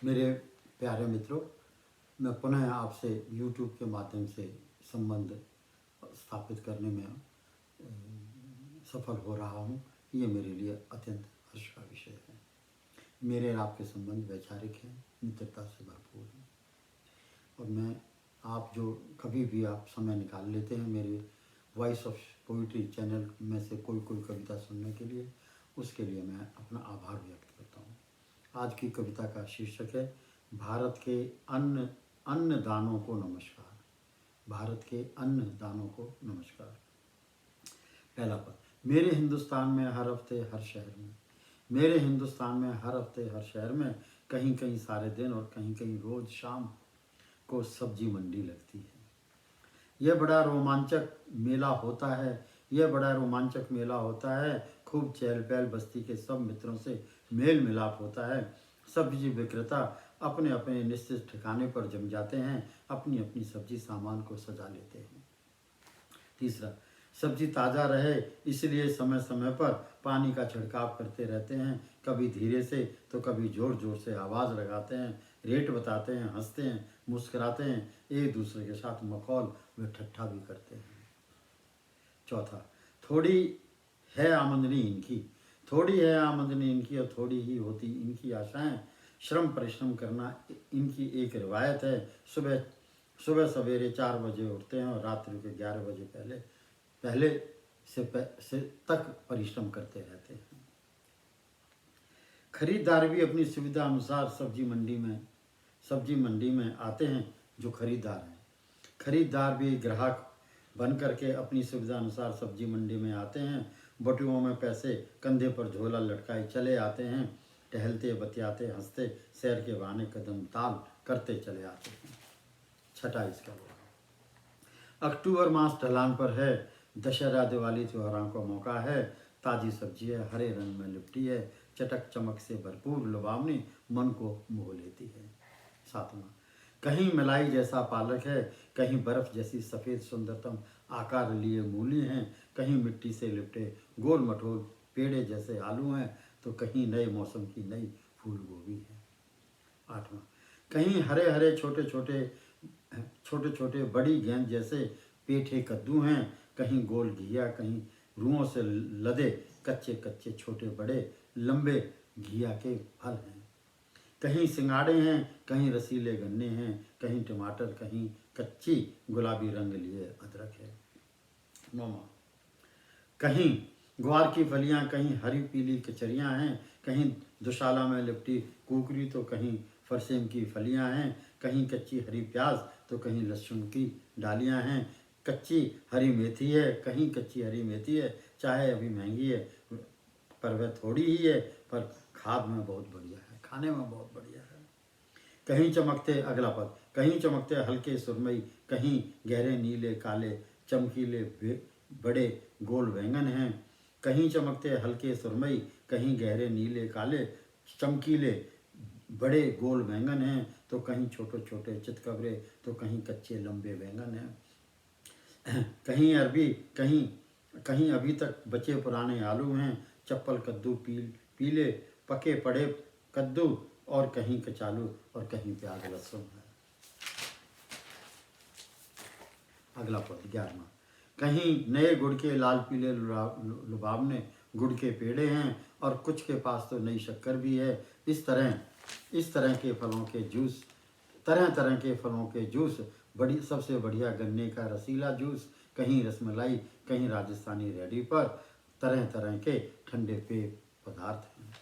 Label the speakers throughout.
Speaker 1: मेरे प्यारे मित्रों, मैं पुनः आपसे YouTube के माध्यम से संबंध स्थापित करने में सफल हो रहा हूँ। ये मेरे लिए अत्यंत हर्ष का विषय है। मेरे और आपके संबंध वैचारिक हैं, मित्रता से भरपूर हैं। और मैं आप जो कभी भी आप समय निकाल लेते हैं मेरे वॉइस ऑफ पोइट्री चैनल में से कोई कविता सुनने के लिए, उसके लिए मैं अपना आभार व्यक्त करता हूँ। आज की कविता का शीर्षक है भारत के अन्नदानों को नमस्कार। भारत के अन्नदानों को नमस्कार। पहला पद। मेरे हिंदुस्तान में हर हफ्ते हर शहर में, मेरे हिंदुस्तान में हर हफ्ते हर शहर में, कहीं कहीं सारे दिन और कहीं कहीं रोज शाम को सब्जी मंडी लगती है। यह बड़ा रोमांचक मेला होता है, यह बड़ा रोमांचक मेला होता है। खूब चहल पहल, बस्ती के सब मित्रों से मेल मिलाप होता है। सब्जी विक्रेता अपने अपने निश्चित ठिकाने पर जम जाते हैं, अपनी अपनी सब्जी सामान को सजा लेते हैं। तीसरा, सब्जी ताज़ा रहे इसलिए समय समय पर पानी का छिड़काव करते रहते हैं। कभी धीरे से तो कभी जोर जोर से आवाज़ लगाते हैं, रेट बताते हैं, हंसते हैं, मुस्कुराते हैं, एक दूसरे के साथ मखौल व ठट्ठा भी करते हैं। चौथा, थोड़ी है आमदनी इनकी, थोड़ी है आमदनी इनकी और थोड़ी ही होती इनकी आशाएं। श्रम परिश्रम करना इनकी एक रिवायत है। सुबह सुबह सवेरे 4 बजे उठते हैं और रात्रि के 11 बजे पहले से तक परिश्रम करते रहते हैं। खरीदार भी अपनी सुविधा अनुसार सब्जी मंडी में आते हैं। जो खरीदार हैं, खरीदार भी ग्राहक बन करके अपनी सुविधा अनुसार सब्जी मंडी में आते हैं। बटुओं में पैसे, कंधे पर झोला लटकाए चले आते हैं। टहलते, बतियाते, हंसते, सैर के बहाने कदम ताल करते चले आते हैं। छठा इसका अक्टूबर मास ढलान पर है, दशहरा दिवाली त्योहारों का मौका है। ताजी सब्जी है, हरे रंग में लिपटी है, चटक चमक से भरपूर लुभावनी मन को मोह लेती है। सातवां, कहीं मलाई जैसा पालक है, कहीं बर्फ जैसी सफ़ेद सुंदरतम आकार लिए मूली हैं, कहीं मिट्टी से लिपटे गोल मटोल पेड़े जैसे आलू हैं, तो कहीं नए मौसम की नई फूल गोभी है। आठवां, कहीं हरे हरे छोटे छोटे बड़ी गेंद जैसे पेठे कद्दू हैं, कहीं गोल घिया, कहीं रुओं से लदे कच्चे कच्चे छोटे बड़े लंबे घिया के फल हैं। कहीं सिंगाड़े हैं, कहीं रसीले गन्ने हैं, कहीं टमाटर, कहीं कच्ची गुलाबी रंग लिए अदरक है। नौमा, कहीं ग्वार की फलियां, कहीं हरी पीली कचरियां हैं, कहीं दुशाला में लिपटी कुकरी, तो कहीं फरसेम की फलियां हैं, कहीं कच्ची हरी प्याज, तो कहीं लहसुन की डालियां हैं। कच्ची हरी मेथी है, कहीं कच्ची हरी मेथी है। चाहे अभी महंगी है पर वह थोड़ी ही है, पर खाद में बहुत बढ़िया है, खाने में बहुत बढ़िया है। कहीं चमकते, अगला पद, कहीं चमकते हल्के सुरमई, कहीं गहरे नीले काले चमकीले बड़े गोल बैंगन हैं। कहीं चमकते हल्के सुरमई, कहीं गहरे नीले काले चमकीले बड़े गोल बैंगन हैं, तो कहीं छोटे छोटे चितकबरे, तो कहीं कच्चे लंबे बैंगन हैं। कहीं अरबी, कहीं अभी तक बचे पुराने आलू हैं। चप्पल कद्दू पीले पके पड़े कद्दू, और कहीं कचालू और कहीं प्याज लहसुन है। अगला पद 11वां, कहीं नए गुड़ के लाल पीले लुभावने गुड़ के पेड़े हैं, और कुछ के पास तो नई शक्कर भी है। इस तरह के फलों के जूस, तरह के फलों के जूस, सबसे बढ़िया गन्ने का रसीला जूस। कहीं रसमलाई, कहीं राजस्थानी रेडी पर तरह तरह के ठंडे पेय पदार्थ हैं।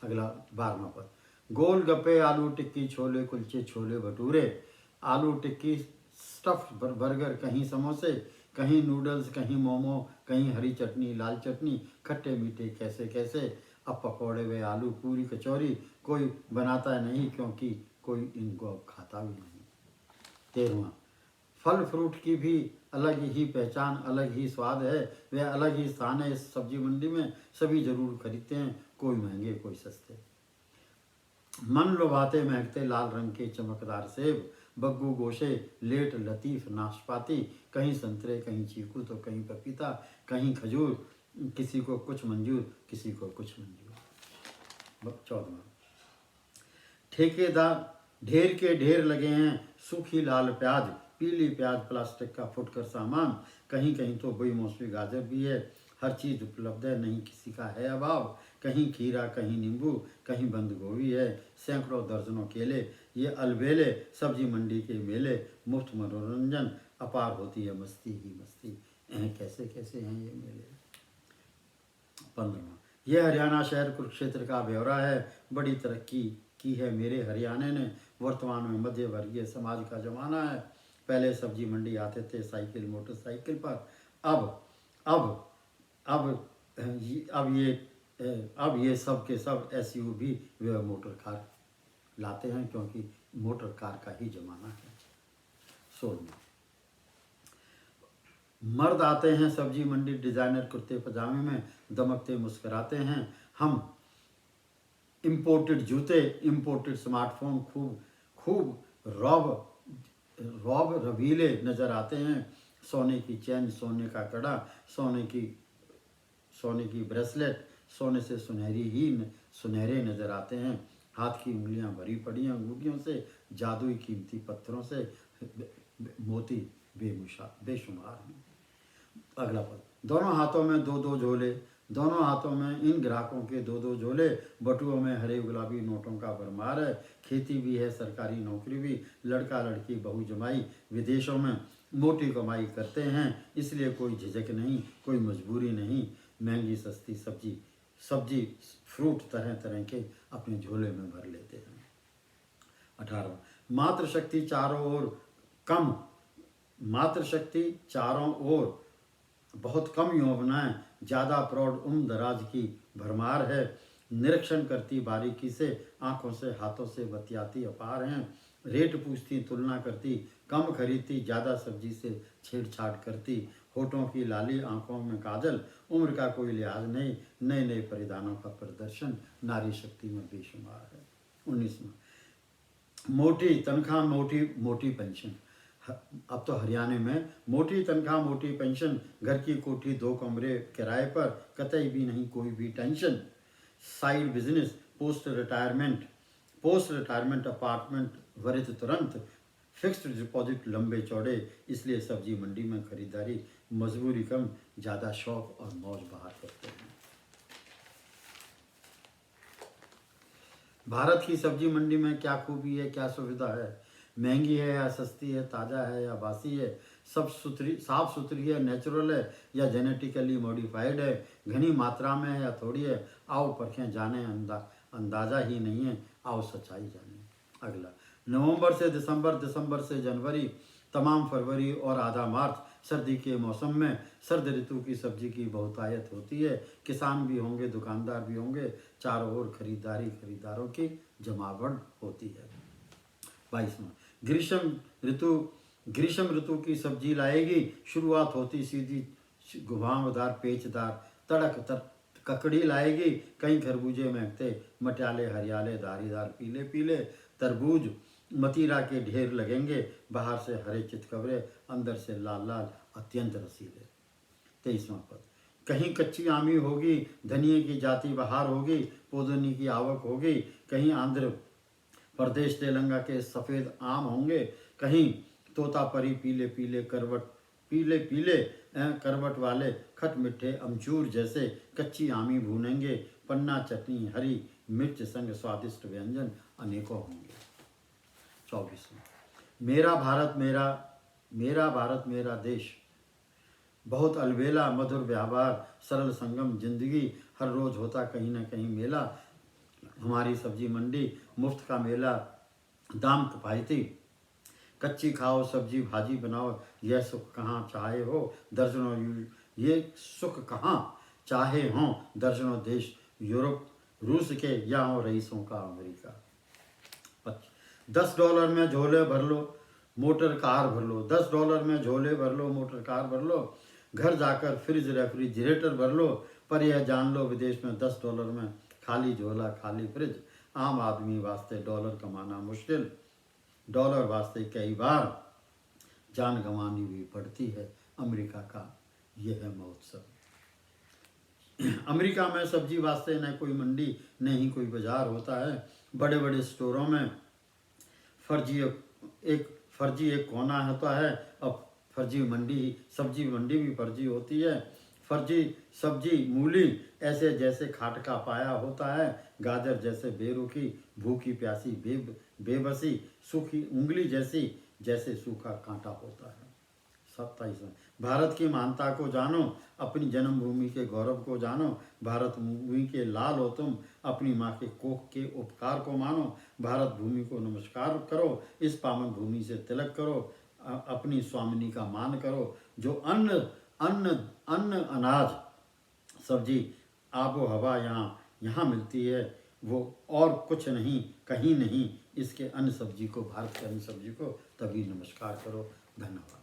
Speaker 1: अगला 12वां पद, गोल गप्पे, आलू टिक्की, छोले कुलचे, छोले भटूरे, आलू टिक्की, स्टफ्ड बर्गर, कहीं समोसे, कहीं नूडल्स, कहीं मोमो, कहीं हरी चटनी, लाल चटनी, खट्टे मीठे कैसे कैसे। अब पकौड़े वे आलू पूरी कचौरी, कोई बनाता नहीं क्योंकि कोई इनको अब खाता भी नहीं। 13वां, फल फ्रूट की भी अलग ही पहचान, अलग ही स्वाद है, वह अलग ही स्थान है इस सब्जी मंडी में। सभी जरूर खरीदते हैं, कोई महंगे कोई सस्ते। मन लुभाते महकते लाल रंग के चमकदार सेब, बग्गू गोशे, लेट लतीफ नाशपाती, कहीं संतरे, कहीं चीकू, तो कहीं पपीता, कहीं खजूर, किसी को कुछ मंजूर, किसी को कुछ मंजूर। 14वां, ठेकेदार ढेर के ढेर लगे हैं, सूखी लाल प्याज, पीली प्याज, प्लास्टिक का फुटकर सामान, कहीं कहीं तो बेमौसमी गाजर भी है। हर चीज़ उपलब्ध है, नहीं किसी का है अभाव। कहीं खीरा, कहीं नींबू, कहीं बंद गोभी है, सैकड़ों दर्जनों केले। ये अलबेले सब्जी मंडी के मेले, मुफ्त मनोरंजन, अपार होती है मस्ती ही मस्ती। कैसे कैसे हैं ये मेले। 15वां, यह हरियाणा शहर कुरुक्षेत्र का ब्यौरा है। बड़ी तरक्की की है मेरे हरियाणा ने। वर्तमान में मध्य वर्गीय समाज का जमाना है। पहले सब्जी मंडी आते थे साइकिल मोटरसाइकिल पर। अब अब अब अब ये सब के सब SUV व मोटर कार लाते हैं, क्योंकि मोटर कार का ही जमाना है। 16वां, मर्द आते हैं सब्जी मंडी डिजाइनर कुर्ते पजामे में, दमकते मुस्कुराते हैं। हम इम्पोर्टेड जूते, इम्पोर्टेड स्मार्टफोन, खूब खूब रौब रवीले नजर आते हैं। सोने की चैन, सोने का कड़ा, सोने की ब्रेसलेट, सोने से सुनहरे नजर आते हैं। हाथ की उंगलियां भरी पड़ी अंगूठियों से, जादुई कीमती पत्थरों से, मोती बेशुमार हैं। अगला पद, दोनों हाथों में दो दो झोले, दोनों हाथों में इन ग्राहकों के दो दो झोले। बटुओं में हरे गुलाबी नोटों का भरमार है। खेती भी है, सरकारी नौकरी भी, लड़का लड़की बहू जमाई, विदेशों में मोटी कमाई करते हैं। इसलिए कोई झिझक नहीं, कोई मजबूरी नहीं। महंगी सस्ती सब्जी फ्रूट तरह तरह के अपने झोले में भर लेते हैं। 18, मातृशक्ति चारों ओर बहुत कम यौवनाएं, ज़्यादा प्रौढ़ उम्र दराज की भरमार है। निरीक्षण करती बारीकी से, आंखों से हाथों से बतियाती अपार हैं। रेट पूछती, तुलना करती, कम खरीदती, ज़्यादा सब्जी से छेड़छाड़ करती। होठों की लाली, आंखों में काजल, उम्र का कोई लिहाज नहीं। नए नए परिधानों का प्रदर्शन, नारी शक्ति में बेशुमार है। 19वां, मोटी तनख्वाह मोटी पेंशन। अब तो हरियाणा में मोटी तनख्वाह मोटी पेंशन, घर की कोठी 2 कमरे किराए पर, कतई भी नहीं कोई भी tension. Side business, post retirement apartment वरित तुरंत, फिक्स्ड डिपॉजिट लंबे चौड़े। इसलिए सब्जी मंडी में खरीदारी, मजबूरी कम, ज़्यादा शौक और मौज बहार करते हैं। भारत की सब्जी मंडी में क्या खूबी है, क्या सुविधा है। महंगी है या सस्ती है, ताज़ा है या बासी है, साफ सुथरी है, नेचुरल है या जेनेटिकली मॉडिफाइड है, घनी मात्रा में है या थोड़ी है। आओ परखें जाने, अंदाज़ा ही नहीं है, आओ सच्चाई जाने। अगला, नवंबर से दिसंबर, दिसंबर से जनवरी, तमाम फरवरी और आधा मार्च सर्दी के मौसम में सर्द ऋतु की सब्जी की बहुतायत होती है। किसान भी होंगे, दुकानदार भी होंगे, चारों ओर खरीदारों की जमावट होती है। 22वां, ग्रीष्म ऋतु की सब्जी लाएगी। शुरुआत होती सीधी, घुमावदार पेचदार, तड़क ककड़ी लाएगी। कई खरबूजे महकते, मटियाले हरियाले, धारीदार पीले पीले। तरबूज मतीरा के ढेर लगेंगे, बाहर से हरे चितकबरे, अंदर से लाल लाल, अत्यंत रसीले। 23वां पद, कहीं कच्ची आमी होगी, धनिये की जाति बहार होगी, पोदनी की आवक होगी। कहीं आंध्र प्रदेश तेलंगा के सफ़ेद आम होंगे, कहीं तोतापरी पीले पीले करवट वाले खट मिठे अमचूर जैसे कच्ची आमी भूनेंगे। पन्ना चटनी, हरी मिर्च संग स्वादिष्ट व्यंजन अनेकों होंगे। 24वां, मेरा भारत मेरा देश, बहुत अलबेला मधुर व्यवहार, सरल संगम जिंदगी, हर रोज होता कहीं ना कहीं मेला। हमारी सब्जी मंडी मुफ्त का मेला, दाम किफायती, कच्ची खाओ सब्जी भाजी बनाओ, यह सुख कहाँ चाहे हो दर्जनों देश, यूरोप रूस के, या हो रईसों का अमेरिका। $10 में झोले भर लो, मोटर कार भर लो। $10 में झोले भर लो, मोटर कार भर लो। घर जाकर फ्रिज रेफ्रिजरेटर भर लो। पर यह जान लो, विदेश में $10 में खाली झोला खाली फ्रिज। आम आदमी वास्ते डॉलर कमाना मुश्किल, डॉलर वास्ते कई बार जान गंवानी भी पड़ती है। अमेरिका का यह है महोत्सव। अमेरिका में सब्जी वास्ते न कोई मंडी न ही कोई बाजार होता है। बड़े बड़े स्टोरों में फर्जी एक कोना होता है। अब फर्जी मंडी, सब्जी मंडी भी फर्जी होती है। फर्जी सब्जी मूली ऐसे जैसे खाटका पाया होता है, गाजर जैसे बेरुखी भूखी प्यासी बेबसी, सूखी उंगली जैसी जैसे सूखा कांटा होता है। 27 भारत की महानता को जानो, अपनी जन्मभूमि के गौरव को जानो, भारत भूमि के लाल हो तुम, अपनी माँ के कोख के उपकार को मानो, भारत भूमि को नमस्कार करो, इस पावन भूमि से तिलक करो, अपनी स्वामिनी का मान करो। जो अन्न अन्न अन्न अनाज सब्जी आबो हवा यहाँ मिलती है, वो और कुछ नहीं, कहीं नहीं। इसके अन्न सब्जी को, भारत के अन्न सब्जी को तभी नमस्कार करो। धन्यवाद।